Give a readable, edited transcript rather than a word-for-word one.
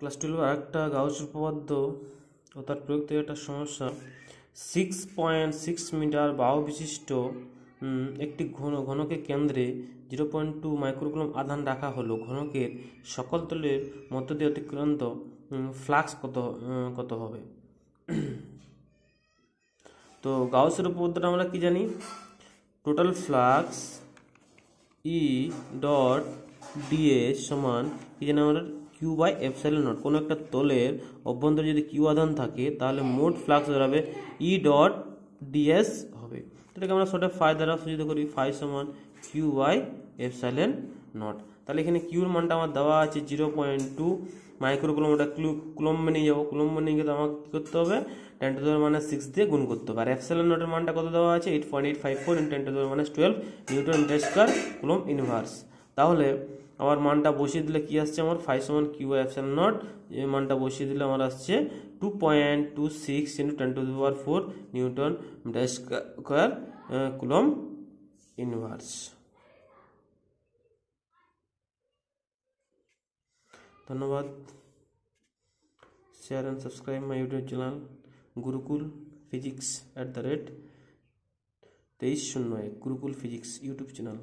Class 12 আরেকটা গাউসের উপপাদ্য ও তার প্রয়োগ থেকে একটা সমস্যা। 6.6 মিটার বাহু বিশিষ্ট একটি ঘনকের কেন্দ্রে 0.2 মাইক্রোকুলম আধান রাখা হলো। ঘনকের সকল তলের মধ্য দিয়ে অতিক্রান্ত ফ্লাক্স কত হবে? তো গাউসের উপপাদ্যটা আমরা কি জানি? Total flux E dot DS সমান কি জানি আমরা কিউ বাই এপসাইলন নট। কোনো একটা তলের অভ্যন্তরে যদি কিউ আধান থাকে তাহলে মোট ফ্লাক্স দাঁড়াবে ই ডট ডিএস হবে। এটাকে আমরা শর্টে ফাই দ্বারা সূচিত করি, ফাই সমান কিউ বাই এপসাইলন নট। তাহলে এখানে কিউর মানটা আমার দেওয়া আছে 0.2 মাইক্রোকুলম। ওটা কুলম্বে নিয়ে যাবো, কুলম্বে নিয়ে গেলে আমাকে কী করতে হবে? 10⁻⁶ দিয়ে গুণ করতে হবে। আর এপসাইলন নটের মানটা কত দেওয়া আছে? 8.854 × 10⁻12 newton metre square coulomb inverse. তাহলে আমার মানটা বসিয়ে দিলে কি আসছে? আমার ফাই সমান কিউ বাই এপসাইলন নট, এই মানটা বসিয়ে দিলে আমার আসছে 2.26 × 10⁻4 newton metre square coulomb inverse. ধন্যবাদ। share and subscribe my YouTube channel Gurukul Physics @ 2301 Gurukul Physics YouTube channel।